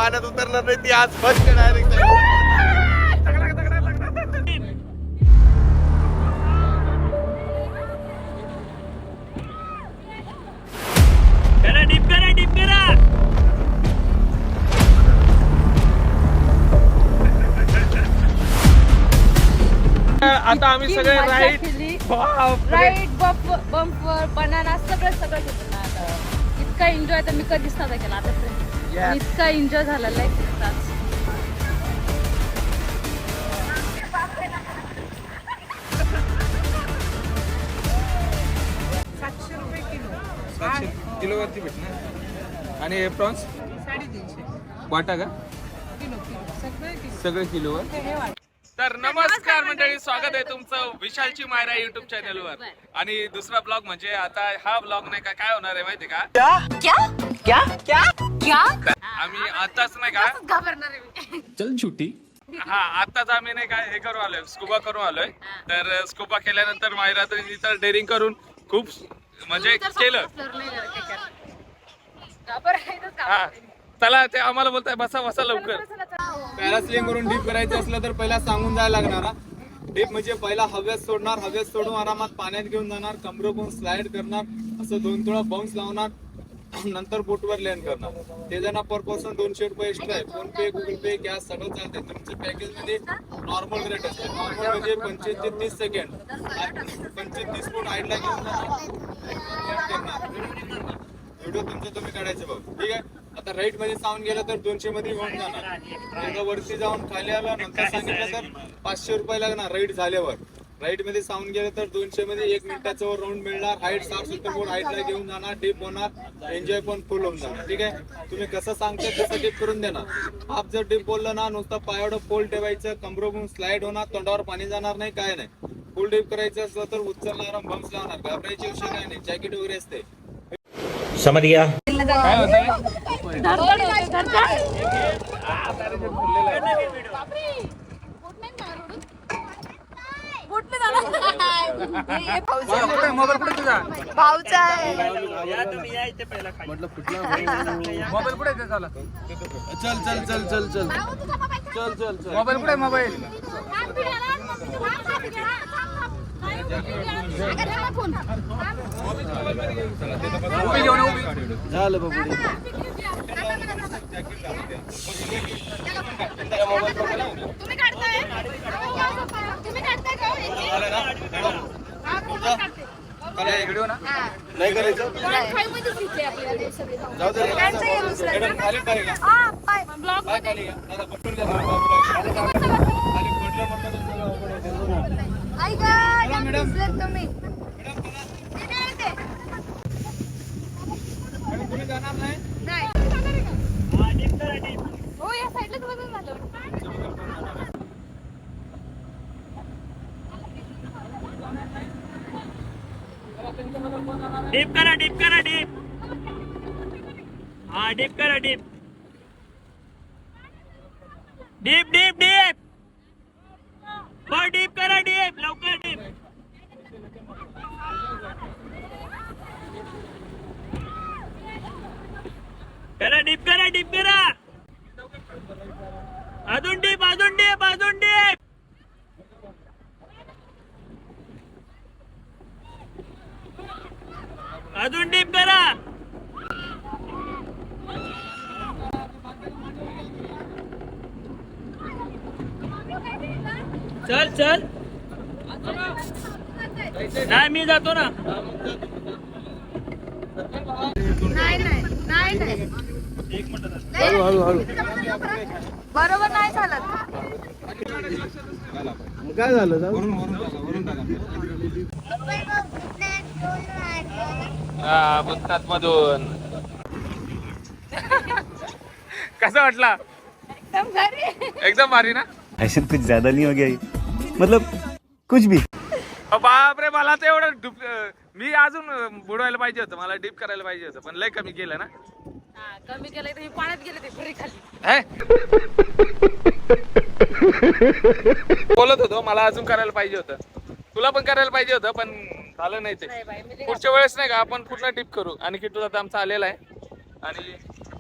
पाण्यात उतरणार नाही ती आज फर्स्ट डायरेक्ट आता आम्ही सगळे राईड बंपर बनाना सगळं घेतलं आता. इतका एन्जॉय तर मी कधीच नव्हता केला आता. इतका एन्जॉय झालेला आहे. किलोवरती भेटणार. आणि प्रॉन्स 350 वाटा का सगळे किलोवर. तर नमस्कार मंडळी, स्वागत आहे तुमचं विशालची मायरा युट्यूब चॅनलवर. आणि दुसरा ब्लॉग म्हणजे आता हा ब्लॉग नाही का काय होणार आहे माहिती का? आम्ही आताच नाही का चल छुट्टी. हा आताच आम्ही नाही का हे करू आलोय, स्कुबा करू आलोय. तर स्कुबा केल्यानंतर मायरा तर डेअरिंग करून खूप म्हणजे केलं. हा चला ते आम्हाला बोलताय बसा बसा लवकर. पॅरासेलिंग करून डीप करायचं असलं तर पहिला सांगून जायला लागणार. डीप म्हणजे पहिला हवेत सोडणार, हवेत सोडून आरामात पाण्यात घेऊन जाणार, कमरेकडून स्लाइड करणार, असं 2 वेळा बाउन्स लावणार, नंतर बोटवर लँड करणार. ते जण पर पर्सन 200 रुपये एक्स्ट्रा आहे. फोन पे, गुगल पे, गॅस सगळं चालतंय. तुमच्या पॅकेज मध्ये नॉर्मल रेट असते. नॉर्मल म्हणजे 25 ते 30 सेकंड, 25-30 फूट हाईटला घेऊन जाणार. व्हिडिओ तुमचं तुम्ही काढायचं बघ, ठीक आहे. आता राईट मध्ये साऊंड गेलं तर 200 मध्ये होऊन जाणार. एकदा वरती जाऊन खाली आलं नंतर सांगितलं तर 500 रुपये लागणार. राईट झाल्यावर राईट मध्ये साऊंड गेलं तर 200 मध्ये 1 मिनिटाचा वर राऊंड मिळणार. हाईट 60-70 फूट हाईटला घेऊन जाणार. डीप होणार, एन्जॉय पण फुल होऊन जाणार, ठीक आहे. तुम्ही कसं सांगता तसं डीप करून देणार. हाफ जर डीप बोललं ना, नुसतं पायावर पोल ठेवायचं, कमरेकडून स्लाइड होणार, तोंडावर पाणी जाणार नाही, काय नाही. फुल डीप करायचं असलं तर उचलणार, बम्स लावणार, घाबरायची विषय काय नाही. जॅकेट वगैरे असते. समझ गया. काय होतंय? मोबाईल कुठे तुझा? भाऊचा आहे. मोबाईल कुठे झाला? चल चल चल चल चल चल चल चल. मोबाईल कुठे? मोबाईल उभी घेऊन उभी झालं बाबू. तुम्ही काढताय? तुम्ही काढताय का? व्हिडिओ ना नाही करायचं. जाऊ दे. मॅडम खाली पाहिजे का? पाय खाली घ्या. दादा पटकन घ्या. खाली पडलं म्हटलं तर सगळं अवघड होतं. मॅडम तुम्ही जाणार नाही? हो या साईडला तुम्हाला झालं. डीप करा डीप. हा डीप करा डीप. बर डीप करा डीप. लवकर डीप. डीप करा. अजून डीप. अजून डीप करा. चल नाही मी जातो ना. नाही हळू. बरोबर नाही चालत. काय झालं? पुस्तकात मधून कसा वाटला? एकदम भारी ना. ऐसे कुछ ज्यादा नहीं हो गया ये? मतलब कुछ भी. बापरे, मला तर एवढं मी अजून बुडवायला पाहिजे होतं, मला डीप करायला पाहिजे होतं, पण लय कमी केलं ना. कमी केलं तर पाण्यात गेले ते घरी खाली. बोलत होतो मला अजून करायला पाहिजे होतं, तुला पण करायला पाहिजे होतं, पण झालं नाही ते. पुढच्या वेळेस नाही का आपण पूर्ण टिप करू. आणि किट्टू दादा आमचा आलेला आहे. आणि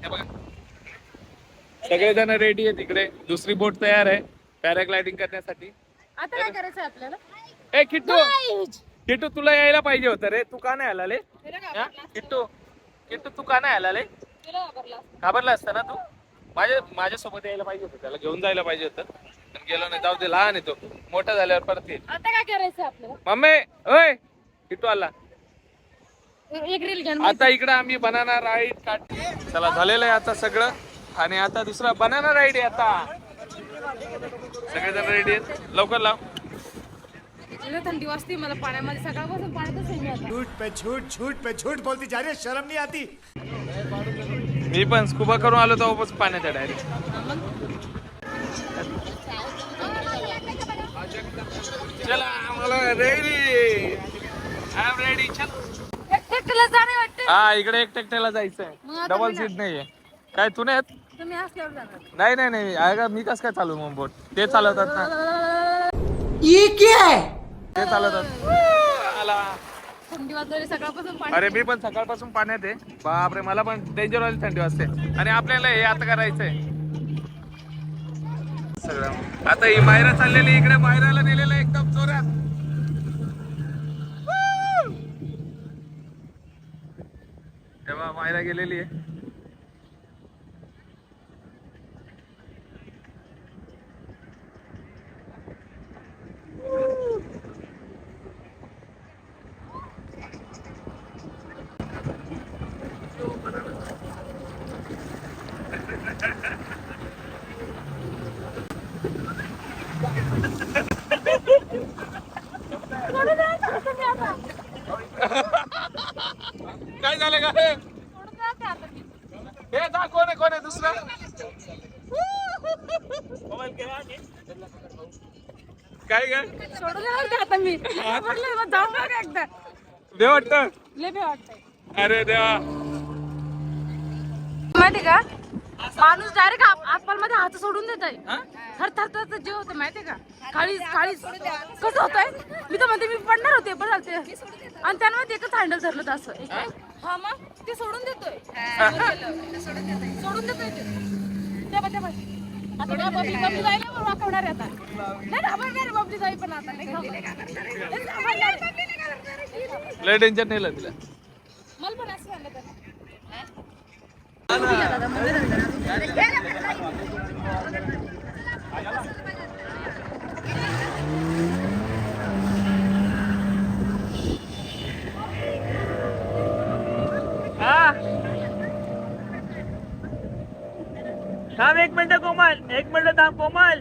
हे बघा सगळेजण रेडी आहे तिकडे. दुसरी बोट तयार आहे पॅराग्लायडिंग करण्यासाठी. आता काय करायचं आपल्याला? ए किट्टू, किट्टू तुला यायला पाहिजे होतं रे, तू का नाही आला रे? किट्टू, किट्टू तू का नाही आला रे? घाबरला असता ना तू. माझ्यासोबत यायला पाहिजे होतं, त्याला घेऊन जायला पाहिजे होतं, पण गेलो नाही. जाऊ दे, लहान आहे तो, मोठा झाल्यावर परत येईल. आता काय करायचं आपल्याला? मम्मी ओय किट्टू आला. एक रील घ्या. आता इकडे आम्ही बनाना राईड काढ. चला झालेलं आहे आता सगळं, आणि आता दुसरा बनाना राईड आहे. आता सगळेजण रेडी आहेत, लवकर लाव. थंडी वाजते मला पाण्यामध्ये, सकाळपासून पाण्यातच आहे मी आता. झूठ पे झूठ बोलती जा रही है, शर्म नहीं आती. मी पण स्कुबा करून आलो तेव्हापासून पाण्यात आहे डायरेक्ट. चला आम्हाला रेडी, आय एम रेडी. चल एकट्याला जाणे वाटते. हा इकडे एकट्याला जायचंय, मग आता डबल मी सीट नाहीये. काय तू नाही येत? तुम्ही असल्यावर जाणार. नाही नाही नाही, अगं मी कसं काय चालू मग बोट? ते चालवतात ना, ते चालवतात. आला. थंडी वाजली सकाळपासून पाणी. अरे मी पण सकाळपासून पाण्यात आहे. बापरे, मला पण डेंजर वाली थंडी वाजते. आणि आपल्याला हे आता करायचंय सगळं. आता ही मायरा चाललेली, इकडे मायराला नेलेलं एकदम जोरात. तेव्हा मायरा गेलेली आहे. काय झालं का हे? हे जा, कोण आहे दुसरा? काय काय सोडून देणार का आता मी? म्हटलं मग जाऊ नका एकदा. दे वाटतं. लय भीती वाटतंय. अरे देवा, माहिती का, माणूस डायरेक्ट आतमध्ये हात सोडून देत आहे. थर जे होतं माहितीये का, काळीच कसं होतंय. मी तर म्हणते मी पडणार होते, पण चालते. आणि त्यामध्ये एकच हँडल धरलं होतं असं. हा मग ते सोडून देतोय, सोडून देतोय ते. आता काय बबली जायला पण वाकवणार आहे. आता नाही घाबरणार बबली जाई, पण आता नाही घाबरणार. लय डेंजर नेलं तिला. मला पण असं झालं तर. थांब एक मिनिट कोमल, एक मिनिट थांब कोमल.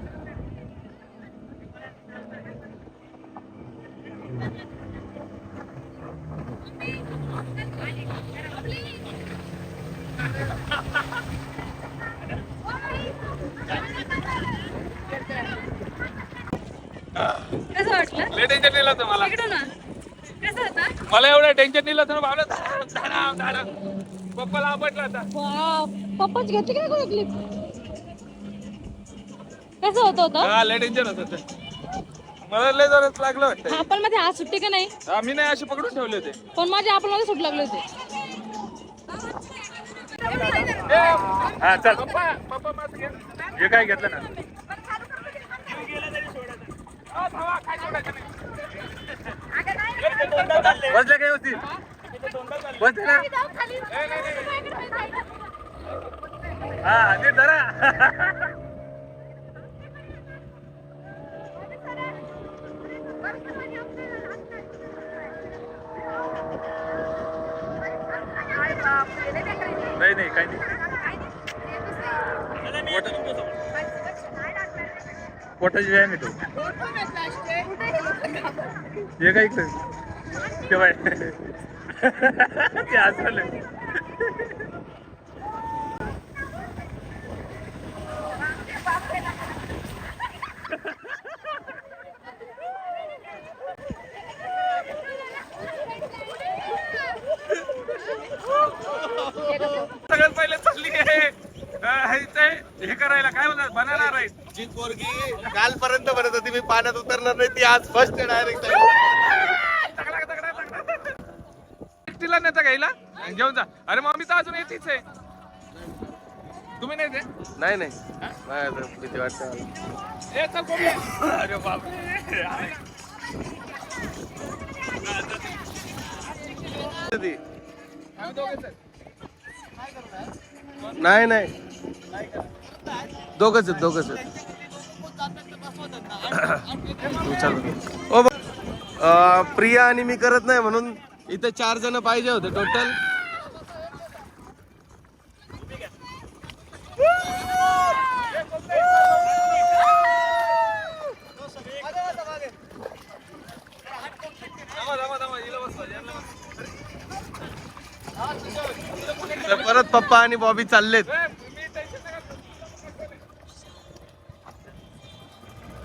कसं वाटलं? लय टेन्शन नेलं होतं मला. इकडं ना कसं होतं? मला एवढं टेन्शन नेलं होतं ना बाबा. पप्पाला आवडलं होता. पप्पाच घेतली की नाही क्लिप? कसं होतं? हा लय डेंजर होतं ते. मला लय जोरात लागलं वाटतं. आपण मध्ये हात सुट्टी का नाही? आम्ही नाही असे पकडून ठेवले होते. पण माझे आपल्याला सुट लागले होते. हा चल पप्पा माझं घे. हे काय घेतलं ना? काय सोडायचं नाही. बसल्या काय होती? बसले ना? हा नीट धरा. नाही काही नाही. पोटाची व्यायाम येतो. हे काय केव्हा ते असं सगळ्यात पहिले चालली आहे हे करायला. काय म्हणतात, बनाना राईड. जी पोरगी कालपर्यंत म्हणत होती मी पाण्यात उतरणार नाही, ती आज फर्स्ट डायरेक्ट. तिला नेता घ्यायला घेऊन जा. अरे मम्मी तर अजून येतीच आहे. तुम्ही नाही ते नाही नाही भीती वाटते मला. ए, चल कोंबड्या. अरे बापरे. ती. आम्ही दोघेच आहेत. नाही नाही दोघच आहेत ओ प्रिया आणि मी करत नाही म्हणून इथे 4 जण पाहिजे होते टोटल. तर परत पप्पा आणि बॉबी चाललेत.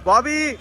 बॉबी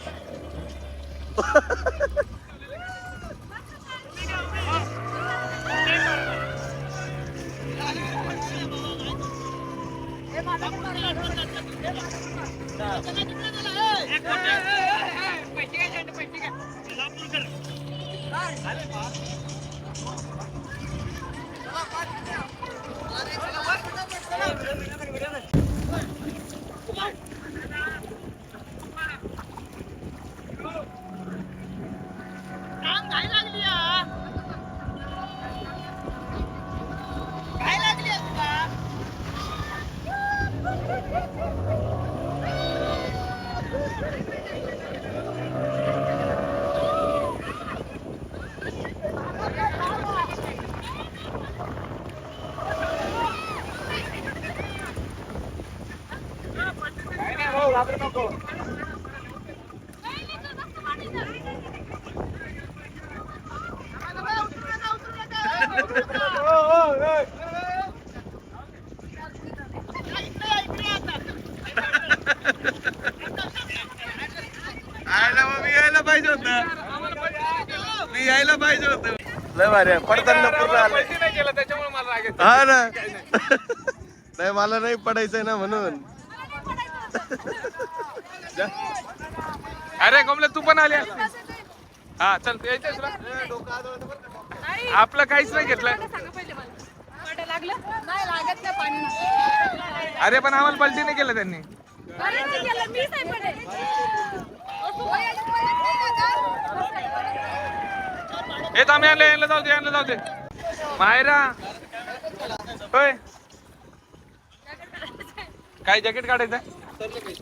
मी यायला पाहिजे होतं. लय भारी आहे. पडताना पूर्ण आलंय. नाही केलं त्याच्यामुळे मला राग येतो. हा ना. नाही मला नाही पडायचंय ना म्हणून. अरे कोंबले तू पण आली असतीस. हा चल यायचंय तुला. आपलं काहीच नाही घेतलं. अरे पण आम्हाला पलटी नाही केलं त्यांनी. हे तर आम्ही यांना जाऊ दे मायरा. होय काय जॅकेट काढायचं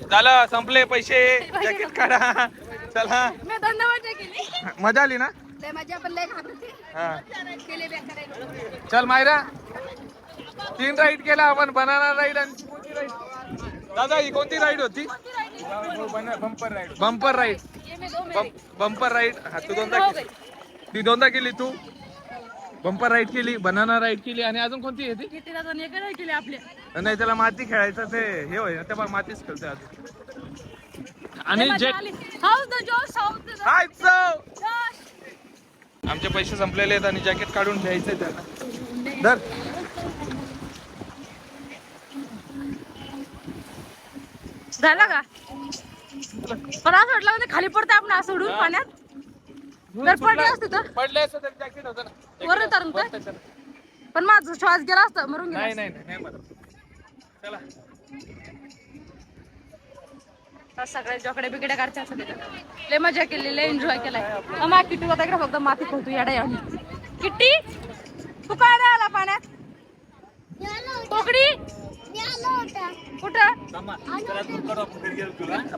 झालं संपले पैसे. जॅकेट काढा चला. मजा आली ना. हा चल मायरा 3 राईड केला आपण. बनाना राईड आणि कोणती राईड दादा ही कोणती राईड होती. Bumper ride. Bumper ride. हा तू दोनदा केली तू. बंपर राईड केली, बनाना राईड केली आणि अजून कोणती आहे ती. नाही त्याला माती खेळायचं ते हे होय त्या मातीच खेळते अजून. आणि आमचे पैसे संपलेले आहेत आणि जॅकेट काढून घ्यायचंय त्यांना. धर झाला का पण असं वाटलं म्हणजे खाली पडतं आपण असं सोडून पाण्यात. तर पडले असते तर पडले असं तर जॅकेट होतं ना वर तरुण काय पण माझा श्वास गेला असता मरून गेला. नाही मला चला. सगळ्या जोकडे बिकडे काढचे असं लय मजा केली, लय एन्जॉय केलाय. मग किट्टी होता इकडे फक्त माती खोलतो याडा यावणी. किट्टी तू काय नाही आला पाण्यात. पोकडी कुठं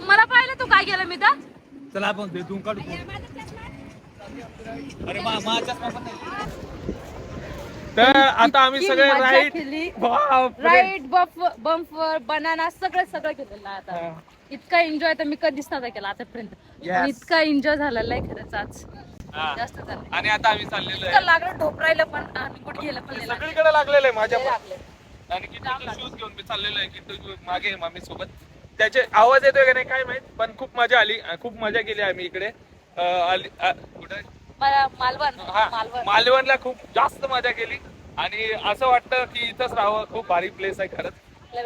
मला पाहिलं तू काय गेलं मी तर. चला आपण भेटून काढू. अरे तर आता आम्ही सगळे राईड राईड बंपर बनाना सगळं केलेलं आहे आता. इतका एन्जॉय तर मी कधीच नव्हता केला आतापर्यंत. इतका एन्जॉय झालेला आहे खरंच आज. जास्त झालं. आणि आता आम्ही चाललेलो आहे. लागलं ढोपरायला पण आणि कुठे गेलं पण सगळीकडे लागलेलं आहे माझ्या पण. आणि किती शूज घेऊन मी चाललेलो आहे की मागे मामी सोबत. त्याचे आवाज येतोय का नाही काय माहित पण खूप मजा आली. खूप मजा केली आम्ही इकडे. कुठे मालवणला खूप जास्त मजा केली आणि असं वाटतं की इथंच राहावं. खूप भारी प्लेस आहे खरंच.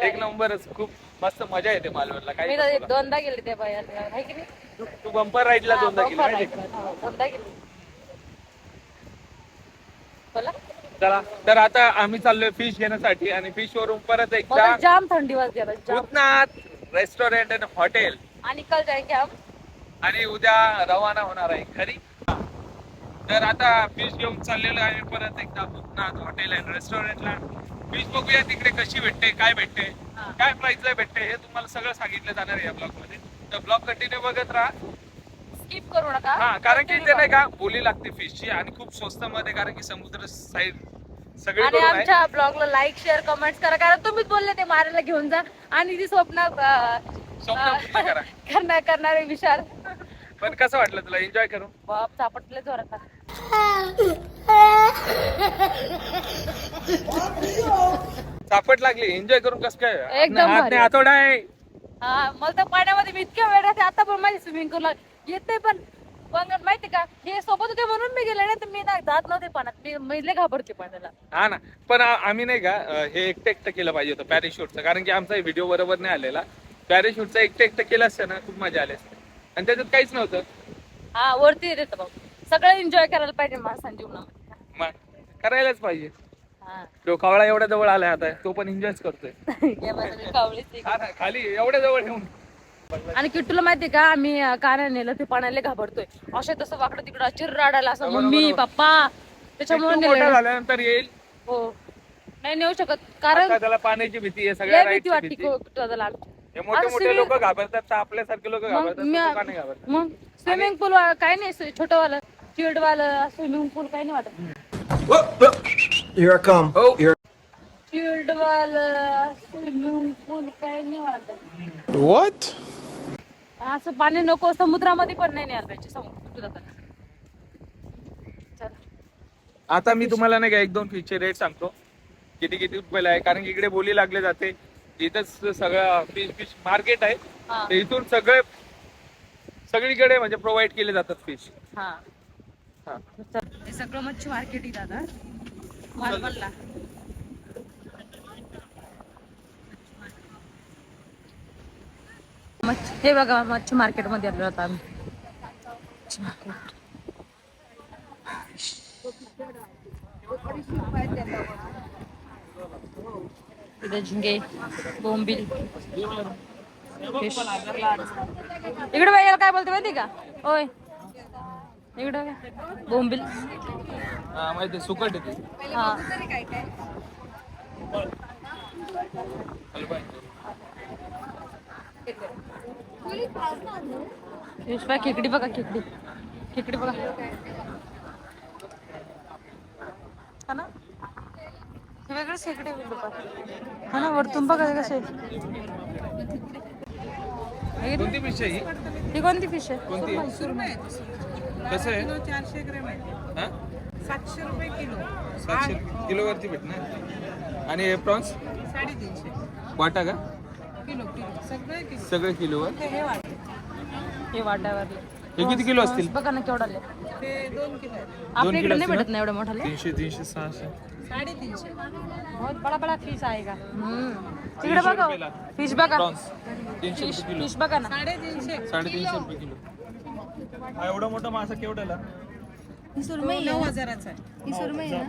एक नंबरच. खूप मस्त मजा येते मालवणला. मी काही दोनदा गेले त्या बाया की नाही. तू बंपर राईडला दोनदा गेली माहिती का? दोनदा गेली. बोला चला तर आता आम्ही चाललोय फिश घेण्यासाठी आणि फिश वरून परत एकदा मला जाम थंडी वाजते आता, जाम. भूतनाथ रेस्टॉरंट अँड हॉटेल आणि कल जाएंगे हम. आणि उद्या रवाना होणार आहे खरी. तर आता फिश घेऊन चाललेलो आहे परत एकदा भूतनाथ हॉटेल अँड रेस्टॉरंटला. फिश बघूया तिकडे कशी भेटते, काय भेटते, काय प्राइसला भेटते, हे तुम्हाला सगळं सांगितलं जाणार आहे या ब्लॉग मध्ये. तर ब्लॉग कंटिन्यू बघत राहा. स्किप करू नका. हा, कारण की ते नाही का बोली लागते फिशची आणि खूप स्वस्त मध्ये, कारण की समुद्र साईड सगळे आणि आहे. आमच्या ब्लॉगला लाईक शेअर कमेंट्स करा, कारण तुम्हीच बोलले ते मारायला घेऊन जा आणि ती स्वप्न स्वप्न पूर्ण करा. करणारे विशाल. पण कसं वाटलं तुला, एन्जॉय करून? बाप चापटले जोरात. चापट लागली, एन्जॉय करून कसं काय? एकदम हात भारी. नाही, हातोडा आहे. हा, मला तर पाण्यामध्ये मी इतक्या वेळ राहते, आता पण माझी स्विमिंग करू येते, पण माहिती का हे सोबत होते म्हणून मी गेले नाही तर मी ना जात नव्हते पाण्यात. मी लय घाबरते पाण्याला. हा ना, पण आम्ही नाही का हे एकटं केलं पाहिजे होतं पॅरेशूटचं, कारण की आमचा व्हिडिओ बरोबर नाही आलेला. पॅरेशूटचं एकटं केलं असतं ना, खूप मजा आली असते. आणि त्याच्यात काहीच नव्हतं. हा, वरती येते बघ. सगळं एन्जॉय करायला पाहिजे माणसांच्या जीवनामध्ये. मग करायलाच पाहिजे. हा. तो कावळा एवढ्या जवळ आलाय आता, तो पण एन्जॉयच करतोय. या बाजूला कावळीच आहे. हा ना, खाली एवढ्या जवळ येऊन. आणि किट्टूला माहितीये का, आम्ही काना नेलं ते पाण्याला घाबरतोय. असं तसं वाकडं तिकडं चिरराडायला असं मम्मी पप्पा, त्याच्यामुळे तू मोठा नेलं. झाल्यानंतर येईल. हो, नाही नेऊ शकत, कारण आता त्याला पाण्याची भीती आहे, सगळ्या लय भीती राईडची वाटते भीती. किट्टूला. हे मोठे मोठे लोक घाबरतात, तर आपल्यासारखे लोक घाबरतात, तो का नाही घाबरतात? मग स्विमिंग पूल काय नाही, छोटं वालं चिल्ड वालं स्विमिंग पूल काही नाही वाटत. Here I come. हो. चिल्ड वालं स्विमिंग पूल काही नाही वाटत. What? असं पाणी नको, समुद्रामध्ये पण नाही न्यायला पाहिजे समुद्रात. चल. आता मी तुम्हाला नाही का 1-2 फिशचे रेट सांगतो, किती किती रुपयाला आहे, कारण की इकडे बोली लागले जाते. इथंच सगळं फिश मार्केट आहे. हा. तर इथून सगळीकडे म्हणजे प्रोव्हाइड केले जातात फिश. हा. हा. चल. हे सगळं मच्छी मार्केट आहे दादा, मालवणला. हे बघा मच्छी मार्केट मध्ये आलो आता आम्ही. मच्छी मार्केट. इथे झिंगे, बोंबील, फिश. इकडे बाई काय बोलते माहिती का? ओय इकडे बोंबील. हा, माहिती आहे, सुकट येते. हा. फिश बाय खेकडी बघा, खेकडी बघा. हा ना, हे वेगळंच खेकडे हा ना, वरतून बघा कसे. कोणती फिश आहे ही? ही कोणती फिश आहे? कोणती? कसं आहे? 400 ग्रॅम आहे. हा? 700 रुपये किलो. 700 किलो वरती भेटणार. आणि हे प्रॉन्स 350 वाटा का? किलो सगळे किलो. सगळे किलोवर. हे वाट हे वाटावरले. हे किती किलो असतील? बघा ना केवढाले. ते 2 किलो आहे. आपल्या इकडे नाही भेटत ना एवढं मोठाले. 300, 300, 600. 350. बहुत बडा बडा फिश आहे का? तिकडे बघा फिश बघा. प्रॉन्स 300 रुपये किलो. फिश बघा ना. 350. 350 रुपये किलो. हा एवढा मोठा मासा केवढ्याला? 9,000चा आहे.